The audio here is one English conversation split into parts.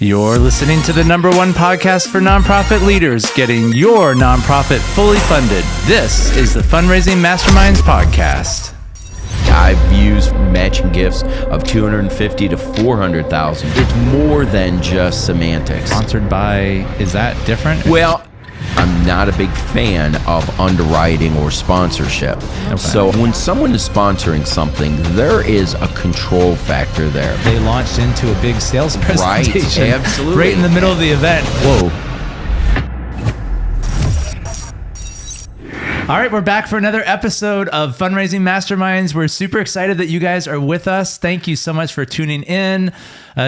You're listening to the #1 podcast for nonprofit leaders, getting your nonprofit fully funded. This is the Fundraising Masterminds Podcast. I've used matching gifts of $250,000 to $400,000. It's more than just semantics. Sponsored by, is that different? Well, I'm not a big fan of underwriting or sponsorship. Okay. So when someone is sponsoring something, there is a control factor there. They launched into a big sales presentation. Right, absolutely. Right in the middle of the event. Whoa. All right, we're back for another episode of Fundraising Masterminds. We're super excited that you guys are with us. Thank you so much for tuning in.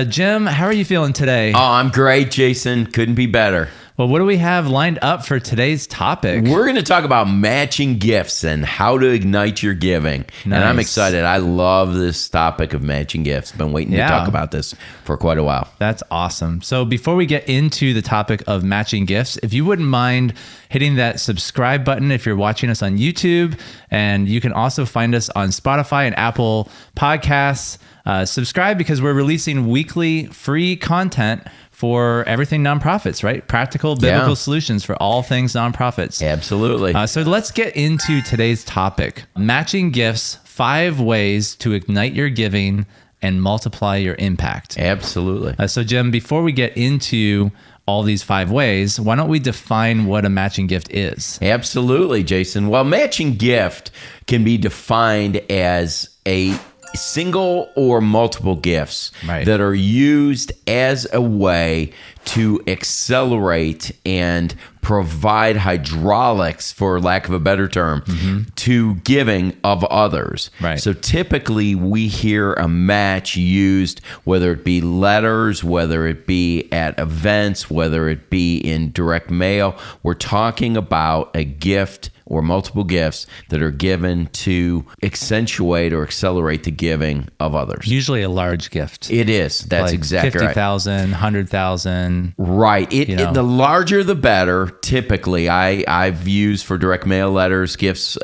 Jim, how are you feeling today? Oh, I'm great, Jason. Couldn't be better. Well, what do we have lined up for today's topic? We're going to talk about matching gifts and how to ignite your giving. Nice. And I'm excited. I love this topic of matching gifts. Been waiting to talk about this for quite a while. That's awesome. So before we get into the topic of matching gifts, if you wouldn't mind hitting that subscribe button if you're watching us on YouTube, and you can also find us on Spotify and Apple Podcasts. Subscribe because we're releasing weekly free content for everything nonprofits, right? Practical biblical solutions for all things nonprofits. Absolutely. So let's get into today's topic. Matching gifts, 5 ways to ignite your giving and multiply your impact. Absolutely. So Jim, before we get into all these 5 ways, why don't we define what a matching gift is? Absolutely, Jason. Well, matching gift can be defined as a single or multiple gifts that are used as a way to accelerate and provide hydraulics, for lack of a better term, to giving of others. Right. So typically we hear a match used, whether it be letters, whether it be at events, whether it be in direct mail. We're talking about a gift or multiple gifts that are given to accentuate or accelerate the giving of others. Usually a large gift. It is. That's like exactly right. 50,000, 100,000. Right. The larger the better. Typically, I've used for direct mail letters gifts,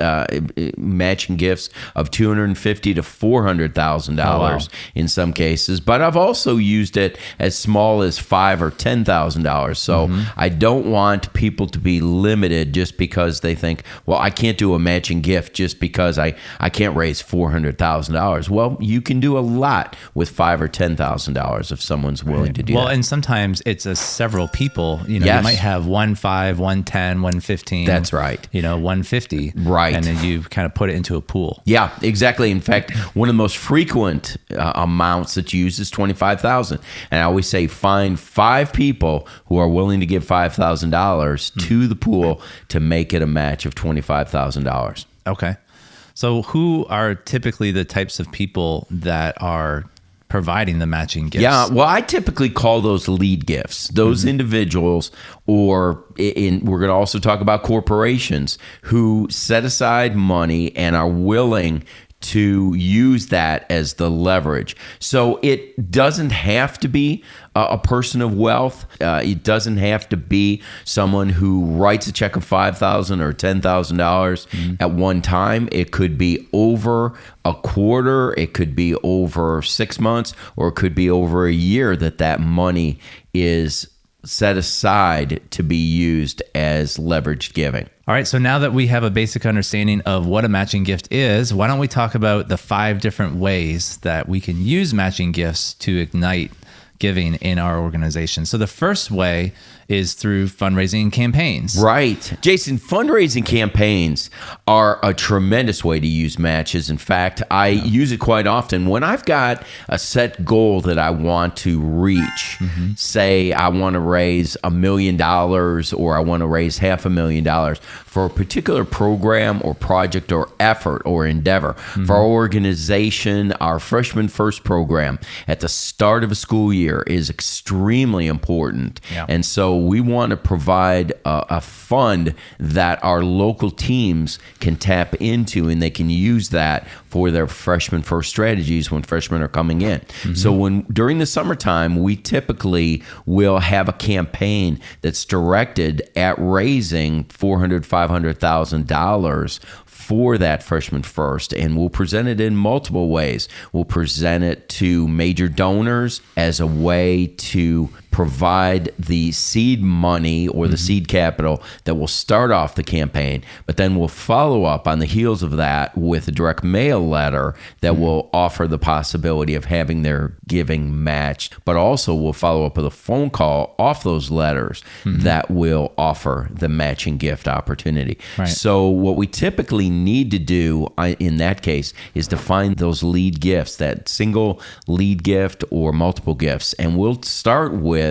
matching gifts of $250,000 to $400,000 in some cases. But I've also used it as small as $5,000 or $10,000. So I don't want people to be limited just because they think, well, I can't do a matching gift just because I can't raise $400,000. Well, you can do a lot with $5,000 or $10,000 if someone's willing to do that. Well, and sometimes it's several people. You might have 1, 5, 1, 10, 1, 15. That's right. 150. Right. And then you kind of put it into a pool. Yeah, exactly. In fact, one of the most frequent amounts that's used is $25,000. And I always say find 5 people who are willing to give $5,000 to the pool to make it a match of $25,000. Okay. So who are typically the types of people that are providing the matching gifts? Yeah, well, I typically call those lead gifts. Those individuals, or we're going to also talk about corporations who set aside money and are willing to use that as the leverage. So it doesn't have to be a person of wealth. It doesn't have to be someone who writes a check of $5,000 or $10,000 at one time. It could be over a quarter. It could be over 6 months, or it could be over a year that money is set aside to be used as leveraged giving. All right, so now that we have a basic understanding of what a matching gift is, why don't we talk about the 5 different ways that we can use matching gifts to ignite giving in our organization. So the first way is through fundraising campaigns. Right. Jason, fundraising campaigns are a tremendous way to use matches. In fact, I use it quite often when I've got a set goal that I want to reach. Say I want to raise $1 million, or I want to raise $500,000 for a particular program or project or effort or endeavor. For our organization, our Freshman First program at the start of a school year is extremely important. And so we want to provide a fund that our local teams can tap into, and they can use that for their Freshman First strategies when freshmen are coming in. So during the summertime, we typically will have a campaign that's directed at raising $400,000, $500,000 for that Freshman First, and we'll present it in multiple ways. We'll present it to major donors as a way to provide the seed money or the seed capital that will start off the campaign, but then we'll follow up on the heels of that with a direct mail letter that will offer the possibility of having their giving matched, but also we'll follow up with a phone call off those letters that will offer the matching gift opportunity. Right. So what we typically need to do in that case is to find those lead gifts, that single lead gift or multiple gifts. And we'll start with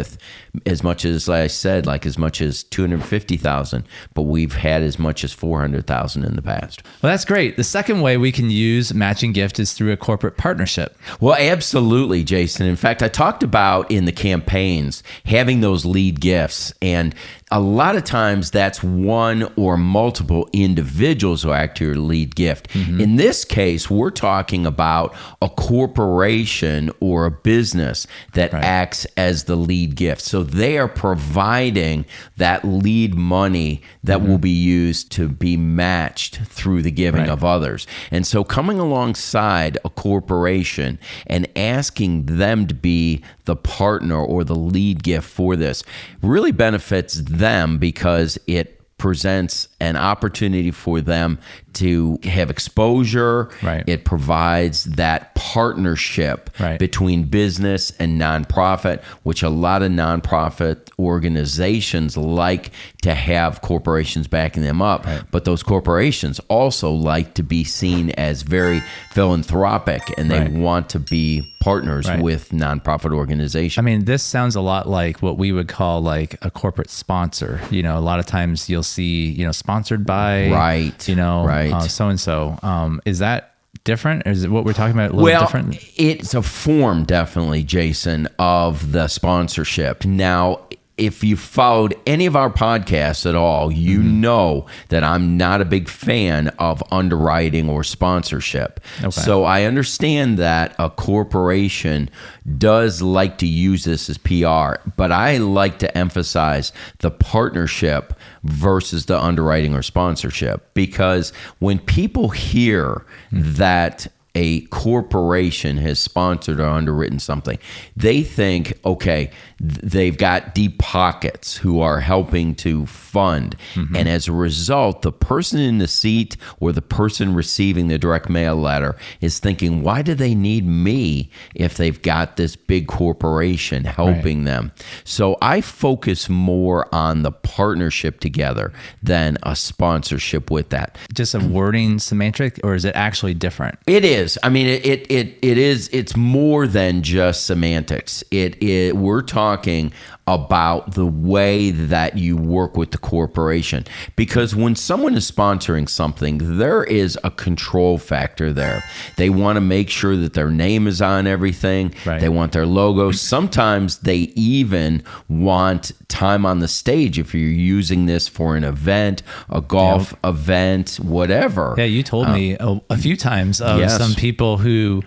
as much as, like I said, like as much as $250,000, but we've had as much as $400,000 in the past. Well, that's great. The second way we can use matching gift is through a corporate partnership. Well, absolutely, Jason. In fact, I talked about in the campaigns having those lead gifts, and a lot of times that's one or multiple individuals who act to your lead gift. In this case, we're talking about a corporation or a business that acts as the lead gift. So they are providing that lead money that will be used to be matched through the giving of others. And so coming alongside a corporation and asking them to be the partner or the lead gift for this really benefits them because it presents an opportunity for them to have exposure. Right. It provides that partnership between business and nonprofit, which a lot of nonprofit organizations like to have corporations backing them up. Right. But those corporations also like to be seen as very philanthropic, and they want to be partners with nonprofit organizations. I mean, this sounds a lot like what we would call like a corporate sponsor. You know, a lot of times you'll see, you know, sponsored by, you know, so-and-so. Is that different? Or is it what we're talking about a little different? It's a form, definitely, Jason, of the sponsorship. Now, if you followed any of our podcasts at all, you know that I'm not a big fan of underwriting or sponsorship. Okay. So I understand that a corporation does like to use this as PR, but I like to emphasize the partnership versus the underwriting or sponsorship, because when people hear that a corporation has sponsored or underwritten something, they think, okay, they've got deep pockets who are helping to fund. And as a result, the person in the seat or the person receiving the direct mail letter is thinking, why do they need me if they've got this big corporation helping them? So I focus more on the partnership together than a sponsorship with that. Just a wording semantic, or is it actually different? It is. I mean, it is. It's more than just semantics. We're talking about the way that you work with the corporation, because when someone is sponsoring something, there is a control factor there. They want to make sure that their name is on everything. They want their logo. Sometimes they even want time on the stage if you're using this for an event, a golf event, whatever. Yeah, you told me a few times of some people who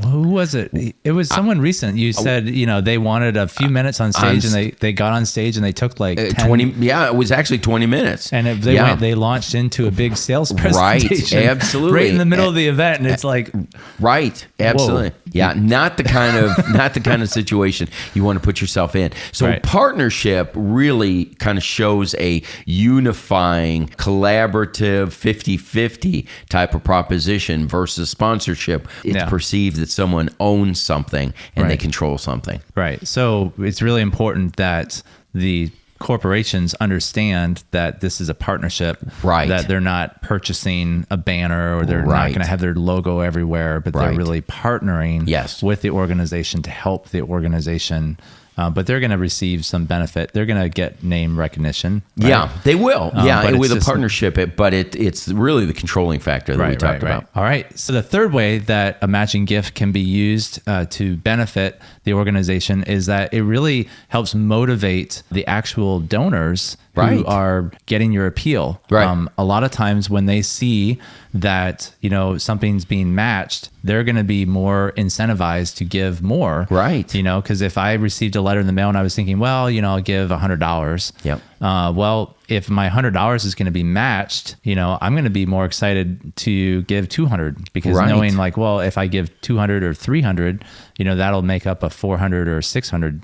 who was it? It was someone recent. You said, you know, they wanted a few minutes on stage, and they got on stage and they took like 10, 20. Yeah, it was actually 20 minutes. And they launched into a big sales presentation. Right, absolutely. Right in the middle of the event, and it's like, right, absolutely. Whoa. Yeah, not the kind of situation you want to put yourself in. So partnership really kind of shows a unifying, collaborative, 50-50 type of proposition versus sponsorship. It's perceived that someone owns something and they control something. Right. So it's really important that the corporations understand that this is a partnership, that they're not purchasing a banner, or they're not going to have their logo everywhere, but they're really partnering with the organization to help the organization. But they're going to receive some benefit. They're going to get name recognition. Right? Yeah, they will. With a partnership, but it's really the controlling factor that we talked about. All right. So the third way that a matching gift can be used to benefit the organization is that it really helps motivate the actual donors who are getting your appeal. A lot of times when they see that, you know, something's being matched, they're going to be more incentivized to give more. You know, because if I received a letter in the mail and I was thinking, well, you know, I'll give $100. Well, if my $100 is going to be matched, you know, I'm going to be more excited to give $200, because knowing like, well, if I give $200 or $300, you know, that'll make up a $400 or $600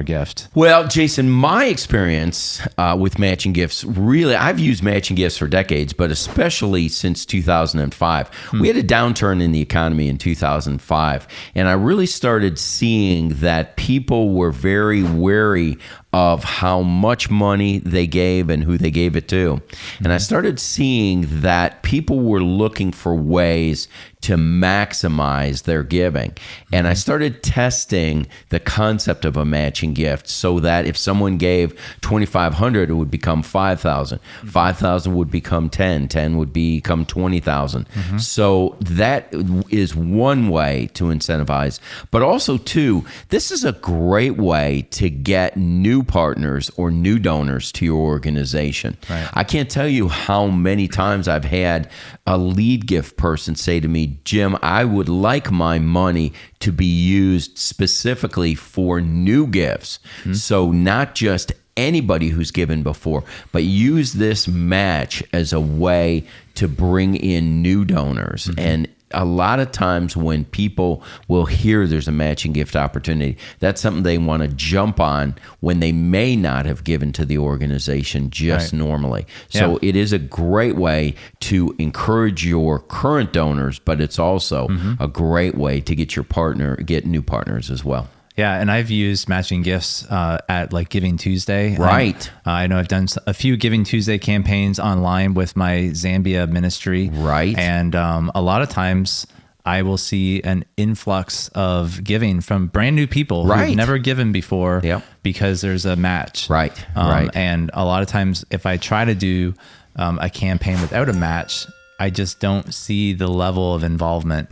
gift? Well, Jason, my experience with matching gifts, really, I've used matching gifts for decades, but especially since 2005. We had a downturn in the economy in 2005, and I really started seeing that people were very wary of how much money they gave and who they gave it to. And I started seeing that people were looking for ways to maximize their giving. And I started testing the concept of a matching gift so that if someone gave $2,500, it would become $5,000. $5,000 would become $10,000 would become $20,000. So that is one way to incentivize. But also, too, this is a great way to get new partners or new donors to your organization. Right. I can't tell you how many times I've had a lead gift person say to me, Jim, I would like my money to be used specifically for new gifts. So not just anybody who's given before, but use this match as a way to bring in new donors. And a lot of times when people will hear there's a matching gift opportunity, that's something they want to jump on when they may not have given to the organization just normally. So it is a great way to encourage your current donors, but it's also a great way to get new partners as well. Yeah, and I've used matching gifts at like Giving Tuesday. Right. I know I've done a few Giving Tuesday campaigns online with my Zambia ministry. Right. And a lot of times I will see an influx of giving from brand new people who've never given before because there's a match. Right. And a lot of times if I try to do a campaign without a match, I just don't see the level of involvement,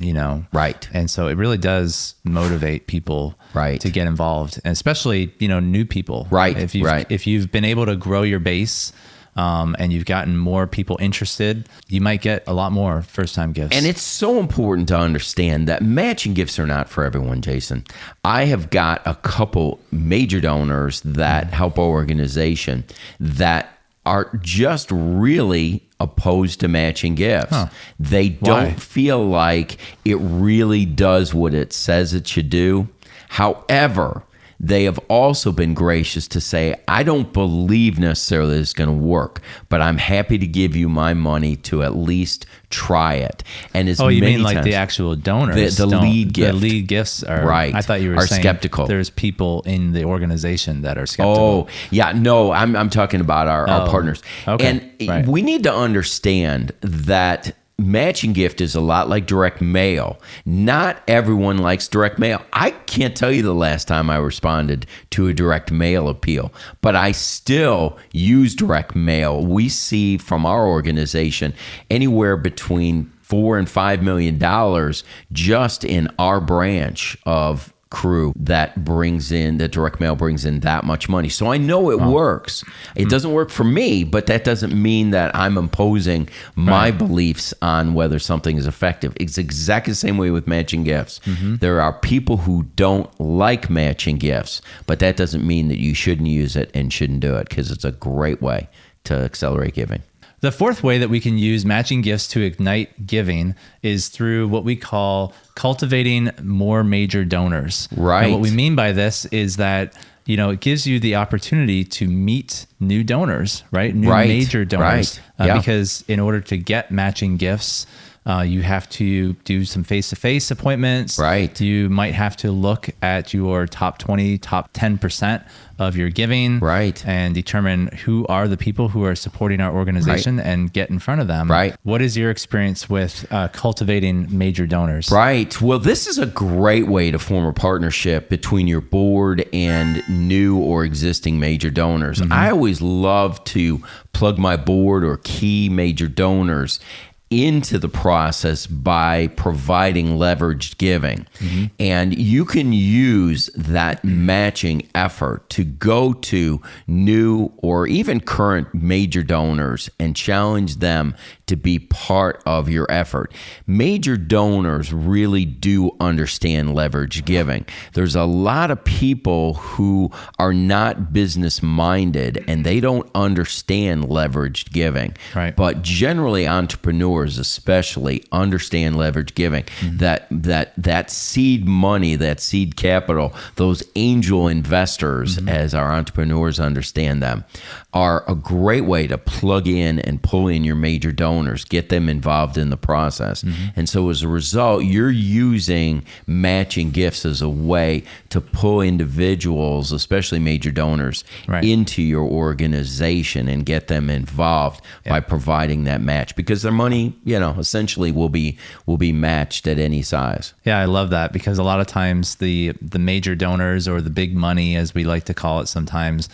Right. And so it really does motivate people to get involved, and especially, new people. Right. If you've been able to grow your base, and you've gotten more people interested, you might get a lot more first-time gifts. And it's so important to understand that matching gifts are not for everyone, Jason. I have got a couple major donors that help our organization that are just really opposed to matching gifts. They don't feel like it really does what it says it should do. However, they have also been gracious to say, I don't believe necessarily it's going to work, but I'm happy to give you my money to at least try it. And as you mean like times, the actual donors? The lead gift. The lead gifts are I thought you were saying skeptical. There's people in the organization that are skeptical. Oh, yeah. No, I'm talking about our partners. Okay. And we need to understand that matching gift is a lot like direct mail. Not everyone likes direct mail. I can't tell you the last time I responded to a direct mail appeal, but I still use direct mail. We see from our organization anywhere between $4 and $5 million just in our branch of crew that direct mail brings in that much money. So I know it works. It doesn't work for me, but that doesn't mean that I'm imposing my beliefs on whether something is effective. It's exactly the same way with matching gifts. There are people who don't like matching gifts, but that doesn't mean that you shouldn't use it and shouldn't do it, because it's a great way to accelerate giving. The fourth way that we can use matching gifts to ignite giving is through what we call cultivating more major donors. Right. And what we mean by this is that, it gives you the opportunity to meet new donors, right? New major donors. Because in order to get matching gifts, you have to do some face-to-face appointments. Right. You might have to look at your top 20, top 10% of your giving. Right. And determine who are the people who are supporting our organization and get in front of them. Right. What is your experience with cultivating major donors? Right. Well, this is a great way to form a partnership between your board and new or existing major donors. I always love to plug my board or key major donors into the process by providing leveraged giving. And you can use that matching effort to go to new or even current major donors and challenge them to be part of your effort. Major donors really do understand leverage giving. There's a lot of people who are not business minded and they don't understand leveraged giving. Right. But generally entrepreneurs especially understand leverage giving. That seed money, that seed capital, those angel investors, as our entrepreneurs understand them, are a great way to plug in and pull in your major donors, get them involved in the process. And so as a result, you're using matching gifts as a way to pull individuals, especially major donors, into your organization and get them involved by providing that match, because their money, essentially will be matched at any size. Yeah, I love that, because a lot of times the major donors, or the big money as we like to call it sometimes,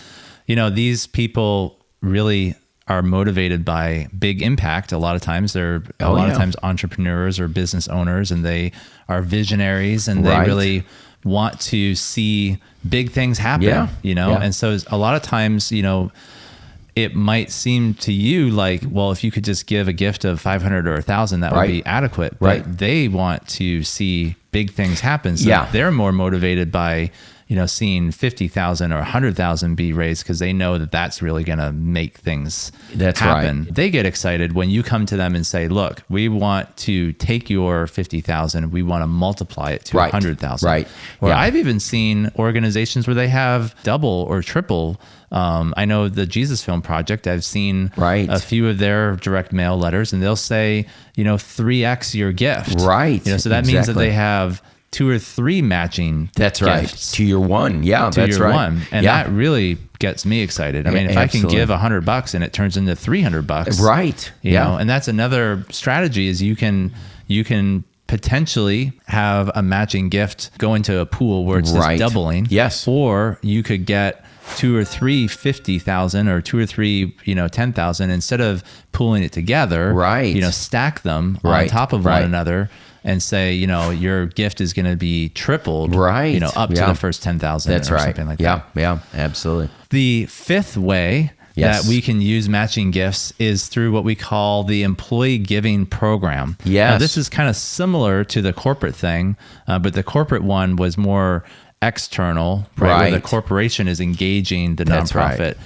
these people really are motivated by big impact. A lot of times they're a lot of times entrepreneurs or business owners, and they are visionaries, and they really want to see big things happen, And so a lot of times, it might seem to you like, well, if you could just give a gift of 500 or 1,000, that would be adequate. But they want to see big things happen. So they're more motivated by, seeing 50,000 or 100,000 be raised, because they know that that's really going to make things happen. They get excited when you come to them and say, look, we want to take your 50,000, we want to multiply it to 100,000. Or I've even seen organizations where they have double or triple. I know the Jesus Film Project, I've seen a few of their direct mail letters, and they'll say, 3x your gift. So that means that they have 2 or 3 matching gifts to your one. One. And that really gets me excited. I mean, if I can give $100 and it turns into $300, and that's another strategy, is you can potentially have a matching gift go into a pool where it's just doubling. Or you could get 2 or 3 50,000, or 2 or 3 10,000, instead of pooling it together. Stack them on top of one another, and say, your gift is going to be tripled, up to the first 10,000 or something like that. Yeah, absolutely. The fifth way that we can use matching gifts is through what we call the employee giving program. Now, this is kind of similar to the corporate thing, but the corporate one was more external, where the corporation is engaging the nonprofit.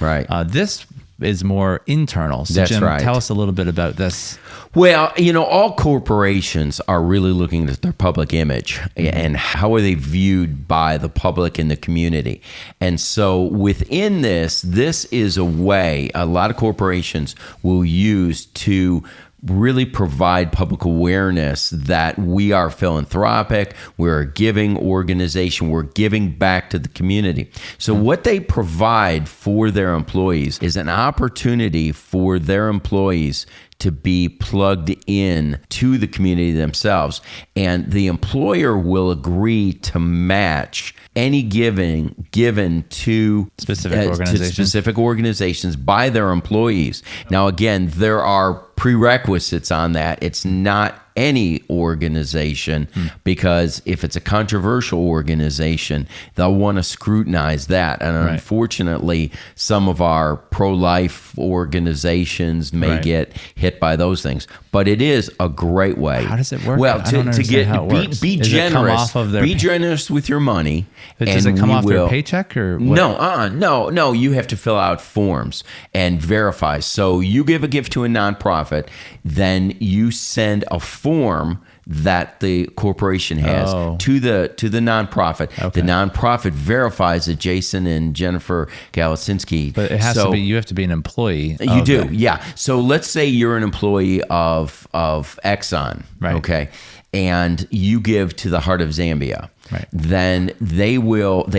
This is more internal. So Jim, tell us a little bit about this. Well, all corporations are really looking at their public image and how are they viewed by the public and the community. And so within this is a way a lot of corporations will use to really provide public awareness that we are philanthropic, we're a giving organization, we're giving back to the community. So what they provide for their employees is an opportunity for their employees to be plugged in to the community themselves. And the employer will agree to match any giving given to specific organizations by their employees. Now, again, there are prerequisites on that. It's not any organization, because if it's a controversial organization, they'll want to scrutinize that. And unfortunately, some of our pro-life organizations may get hit by those things. But it is a great way. How does it work? Well, be generous. Be generous with your money. Does it come off their paycheck or what? No. You have to fill out forms and verify. So you give a gift to a nonprofit, then you send a form that the corporation has to the nonprofit. The nonprofit verifies that Jason and Jennifer Galasinski. But it has to be, you have to be an employee. You do, yeah. So let's say you're an employee of Exxon, okay, and you give to the Heart of Zambia. Then they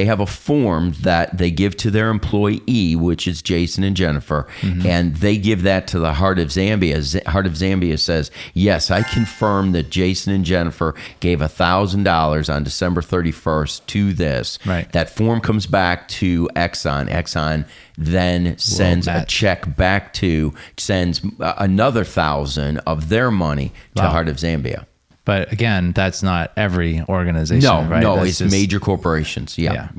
have a form that they give to their employee, which is Jason and Jennifer, and they give that to the Heart of Zambia. Heart of Zambia says, yes, I confirm that Jason and Jennifer gave $1,000 on December 31st to this. That form comes back to Exxon. Exxon then sends a check back sends another 1,000 of their money to Heart of Zambia. But again, that's not every organization, right? No, it's major corporations. Yeah.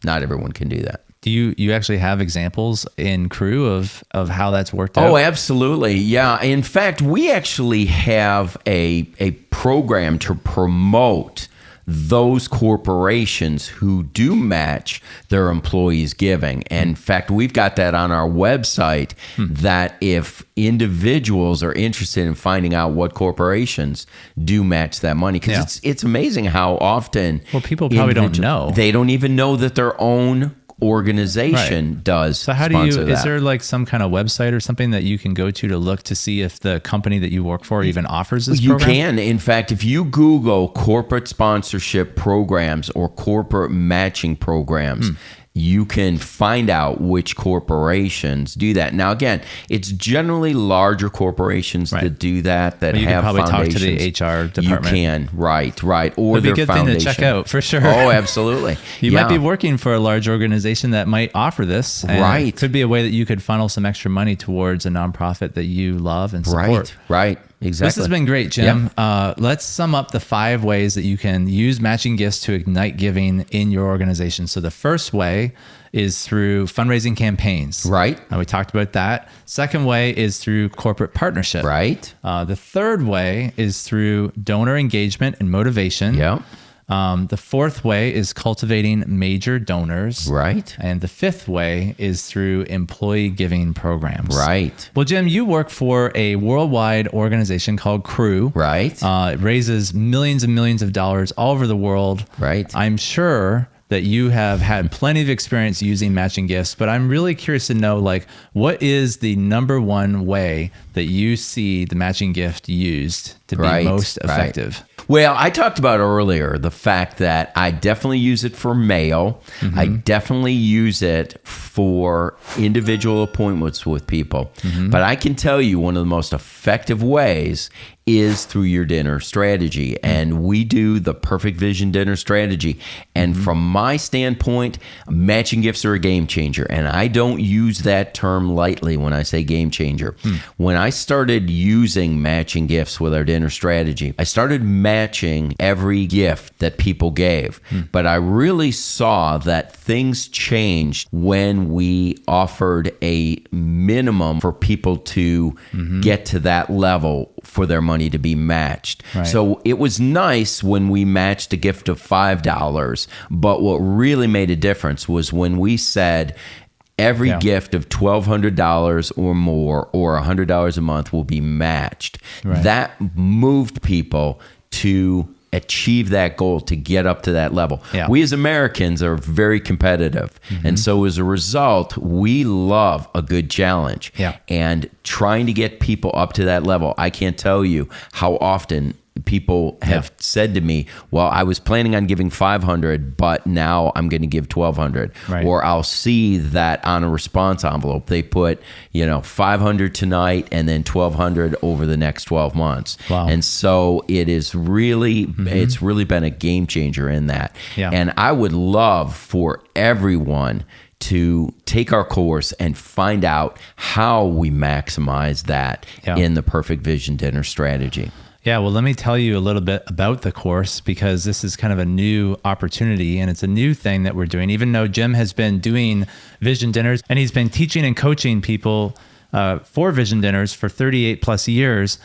Not everyone can do that. Do you actually have examples in Crew of how that's worked out? Oh, absolutely. Yeah. In fact, we actually have a program to promote those corporations who do match their employees' giving. And in fact, we've got that on our website that if individuals are interested in finding out what corporations do match that money, because it's amazing how often people probably don't know. They don't even know that their own organization does. So how do you, is there like some kind of website or something that you can go to look to see if the company that you work for even offers this program? You can. In fact, if you Google corporate sponsorship programs or corporate matching programs, you can find out which corporations do that. Now, again, it's generally larger corporations that do that, that you have can probably foundations. Talk to the HR department. You can, right. Or It'd be a good thing to check out, for sure. Oh, absolutely. You might be working for a large organization that might offer this. And it could be a way that you could funnel some extra money towards a nonprofit that you love and support. Right. Exactly. This has been great, Jim. Let's sum up the 5 ways that you can use matching gifts to ignite giving in your organization. So the first way is through fundraising campaigns. Right. We talked about that. Second way is through corporate partnership. Right. The third way is through donor engagement and motivation. Yeah. The fourth way is cultivating major donors. Right. And the fifth way is through employee giving programs. Right. Well, Jim, you work for a worldwide organization called Crew. Right. It raises millions and millions of dollars all over the world. Right. I'm sure that you have had plenty of experience using matching gifts, but I'm really curious to know, like, what is the number one way that you see the matching gift used to be most effective? Well, I talked about earlier the fact that I definitely use it for mail. I definitely use it for individual appointments with people. But I can tell you one of the most effective ways is through your dinner strategy. And we do the Perfect Vision Dinner Strategy. And from my standpoint, matching gifts are a game changer. And I don't use that term lightly when I say game changer. When I started using matching gifts with our dinner strategy, I started matching every gift that people gave. But I really saw that things changed when we offered a minimum for people to get to that level for their money to be matched. So it was nice when we matched a gift of $5, but what really made a difference was when we said every gift of $1,200 or more or $100 a month will be matched. That moved people to achieve that goal, to get up to that level. We as Americans are very competitive. And so as a result, we love a good challenge. And trying to get people up to that level, I can't tell you how often people have said to me, well, I was planning on giving $500, but now I'm going to give $1,200. Or I'll see that on a response envelope, they put, $500 tonight and then $1,200 over the next 12 months. And so it is really, it's really been a game changer in that. And I would love for everyone to take our course and find out how we maximize that in the Perfect Vision Dinner Strategy. Yeah, well, let me tell you a little bit about the course, because this is kind of a new opportunity and it's a new thing that we're doing. Even though Jim has been doing vision dinners and he's been teaching and coaching people for vision dinners for 38 plus years,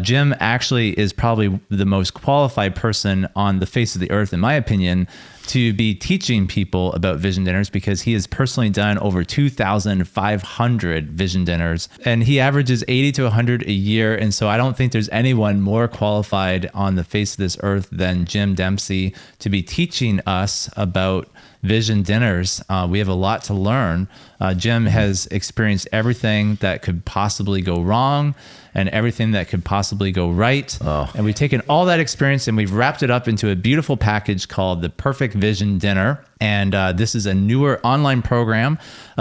Jim actually is probably the most qualified person on the face of the earth, in my opinion, to be teaching people about vision dinners, because he has personally done over 2,500 vision dinners and he averages 80 to 100 a year. And so I don't think there's anyone more qualified on the face of this earth than Jim Dempsey to be teaching us about vision dinners. We have a lot to learn. Jim has experienced everything that could possibly go wrong and everything that could possibly go right. And we've taken all that experience and we've wrapped it up into a beautiful package called the Perfect Vision Dinner. And this is a newer online program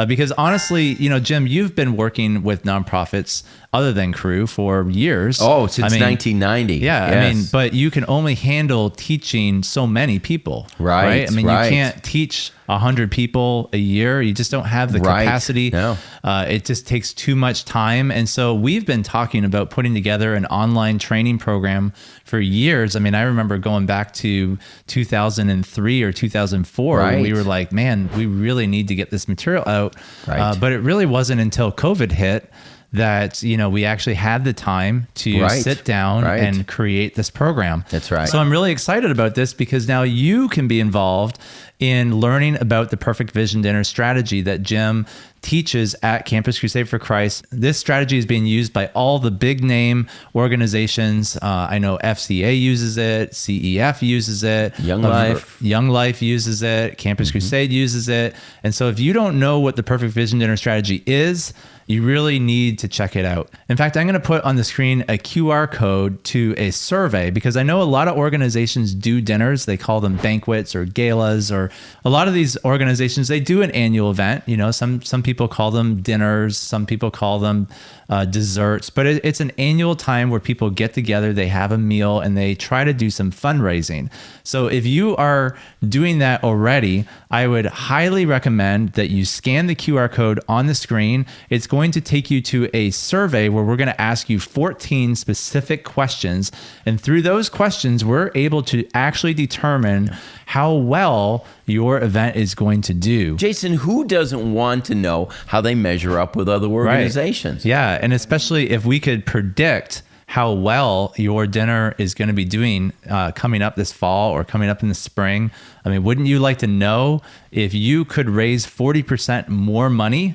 because honestly, Jim, you've been working with nonprofits other than Crew for years. Since 1990. Yeah. Yes. But you can only handle teaching so many people. Right? You can't teach 100 people a year. You just don't have the capacity. No. It just takes too much time. And so we've been talking about putting together an online training program for years. I remember going back to 2003 or 2004 Right. we were like, man, we really need to get this material out. Right. But it really wasn't until COVID hit that, we actually had the time to sit down and create this program. That's right. So I'm really excited about this because now you can be involved in learning about the Perfect Vision Dinner strategy that Jim teaches at Campus Crusade for Christ. This strategy is being used by all the big name organizations. I know FCA uses it, CEF uses it, Young Life uses it, Campus Crusade uses it. And so if you don't know what the Perfect Vision Dinner strategy is, you really need to check it out. In fact, I'm going to put on the screen a QR code to a survey because I know a lot of organizations do dinners. They call them banquets or galas, or a lot of these organizations, they do an annual event. Some people call them dinners. Some people call them desserts, but it's an annual time where people get together, they have a meal, and they try to do some fundraising. So if you are doing that already, I would highly recommend that you scan the QR code on the screen. It's going to take you to a survey where we're going to ask you 14 specific questions. And through those questions, we're able to actually determine how well your event is going to do. Jason, who doesn't want to know how they measure up with other organizations? Right. Yeah. And especially if we could predict how well your dinner is going to be doing coming up this fall or coming up in the spring. I mean, wouldn't you like to know if you could raise 40% more money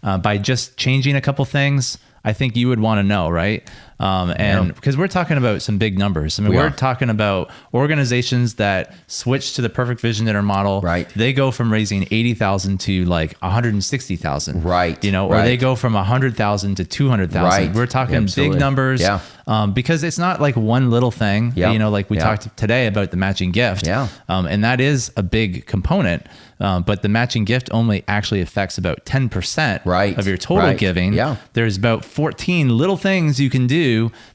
by just changing a couple things? I think you would want to know, right? And because we're talking about some big numbers. I mean, we're talking about organizations that switch to the Perfect Vision Dinner model. Right. They go from raising 80,000 to like 160,000. Right. Or they go from 100,000 to 200,000. Right. We're talking big numbers. Yeah. Because it's not like one little thing. Yep. Like we talked today about the matching gift. Yeah. And that is a big component. But the matching gift only actually affects about 10% of your total giving. Yeah. There's about 14 little things you can do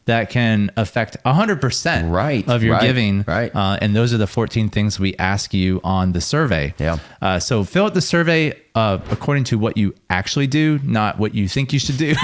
that can affect 100% of your giving. Right. And those are the 14 things we ask you on the survey. Yeah. So fill out the survey according to what you actually do, not what you think you should do.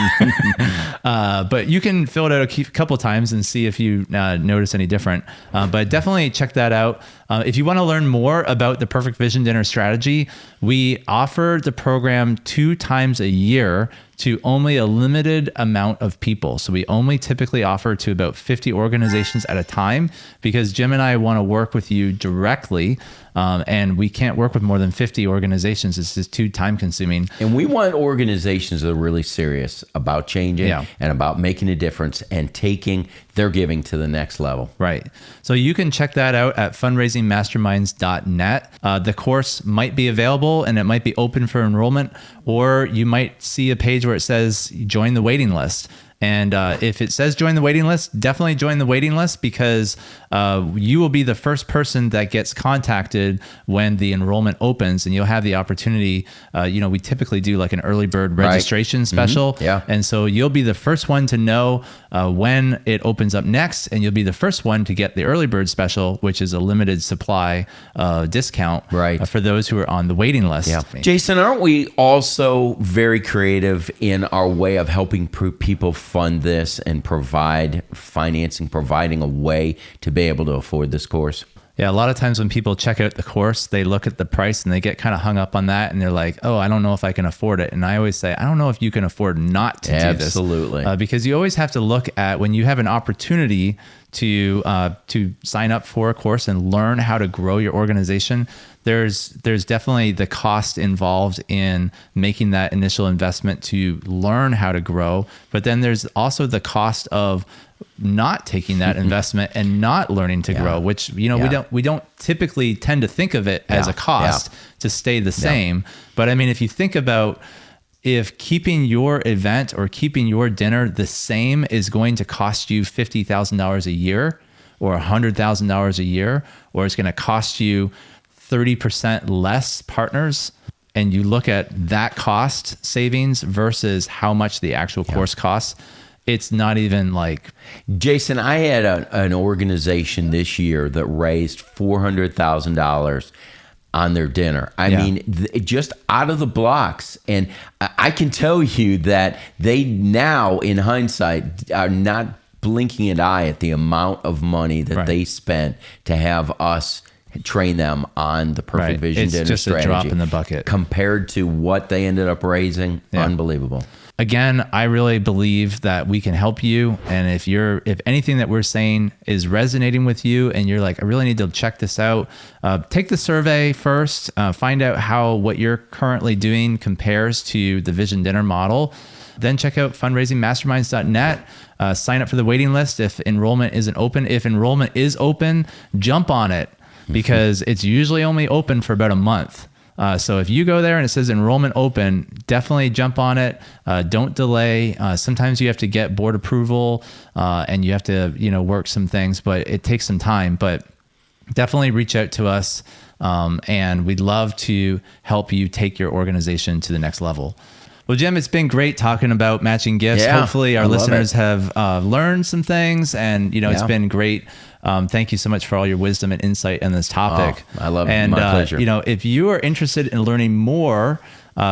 But you can fill it out a couple times and see if you notice any different. But definitely check that out. If you want to learn more about the Perfect Vision Dinner strategy, we offer the program 2 times a year to only a limited amount of people. So we only typically offer to about 50 organizations at a time because Jim and I want to work with you directly. And we can't work with more than 50 organizations. It's just too time consuming. And we want organizations that are really serious about changing and about making a difference and taking their giving to the next level. Right. So you can check that out at fundraisingmasterminds.net. The course might be available and it might be open for enrollment, or you might see a page where it says join the waiting list. And if it says join the waiting list, definitely join the waiting list because you will be the first person that gets contacted when the enrollment opens, and you'll have the opportunity. We typically do like an early bird registration special. Mm-hmm. Yeah. And so you'll be the first one to know when it opens up next, and you'll be the first one to get the early bird special, which is a limited supply discount for those who are on the waiting list. Yeah. Jason, aren't we also very creative in our way of helping people fund this and provide financing, providing a way to be able to afford this course? Yeah, a lot of times when people check out the course, they look at the price and they get kind of hung up on that, and they're like, oh, I don't know if I can afford it. And I always say, I don't know if you can afford not to do this. Absolutely. Because you always have to look at when you have an opportunity to sign up for a course and learn how to grow your organization. There's definitely the cost involved in making that initial investment to learn how to grow, but then there's also the cost of not taking that investment and not learning to grow, which we don't typically tend to think of it as a cost to stay the same. But I mean, if you think about if keeping your event or keeping your dinner the same is going to cost you $50,000 a year or $100,000 a year, or it's going to cost you 30% less partners, and you look at that cost savings versus how much the actual course costs, it's not even like... Jason, I had an organization this year that raised $400,000 on their dinner. I mean, just out of the blocks. And I can tell you that they now, in hindsight, are not blinking an eye at the amount of money that they spent to have us train them on the perfect Right. vision It's dinner just strategy. a drop in the bucket. Compared to what they ended up raising, unbelievable. Again, I really believe that we can help you. And if anything that we're saying is resonating with you and you're like, I really need to check this out, take the survey first, find out how what you're currently doing compares to the Vision Dinner model. Then check out fundraisingmasterminds.net. Sign up for the waiting list if enrollment isn't open. If enrollment is open, jump on it because it's usually only open for about a month. So if you go there and it says enrollment open, definitely jump on it. Don't delay. Sometimes you have to get board approval and you have to, work some things, but it takes some time. But definitely reach out to us, and we'd love to help you take your organization to the next level. Well, Jim, it's been great talking about matching gifts. Yeah, hopefully our listeners have learned some things, and it's been great. Thank you so much for all your wisdom and insight on this topic. Oh, I love it. My pleasure. If you are interested in learning more,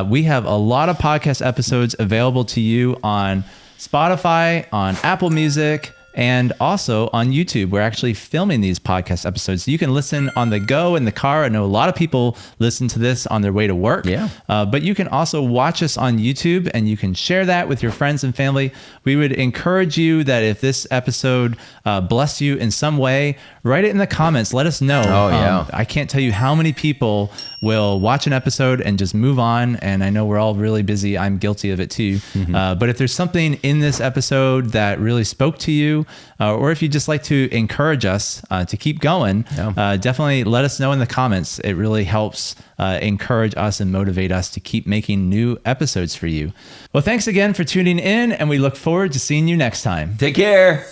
we have a lot of podcast episodes available to you on Spotify, on Apple Music, and also on YouTube. We're actually filming these podcast episodes. You can listen on the go in the car. I know a lot of people listen to this on their way to work. Yeah. But you can also watch us on YouTube and you can share that with your friends and family. We would encourage you that if this episode blessed you in some way, write it in the comments. Let us know. Oh, yeah. I can't tell you how many people will watch an episode and just move on. And I know we're all really busy. I'm guilty of it too. But if there's something in this episode that really spoke to you, or if you'd just like to encourage us to keep going, definitely let us know in the comments. It really helps encourage us and motivate us to keep making new episodes for you. Well, thanks again for tuning in, and we look forward to seeing you next time. Take care.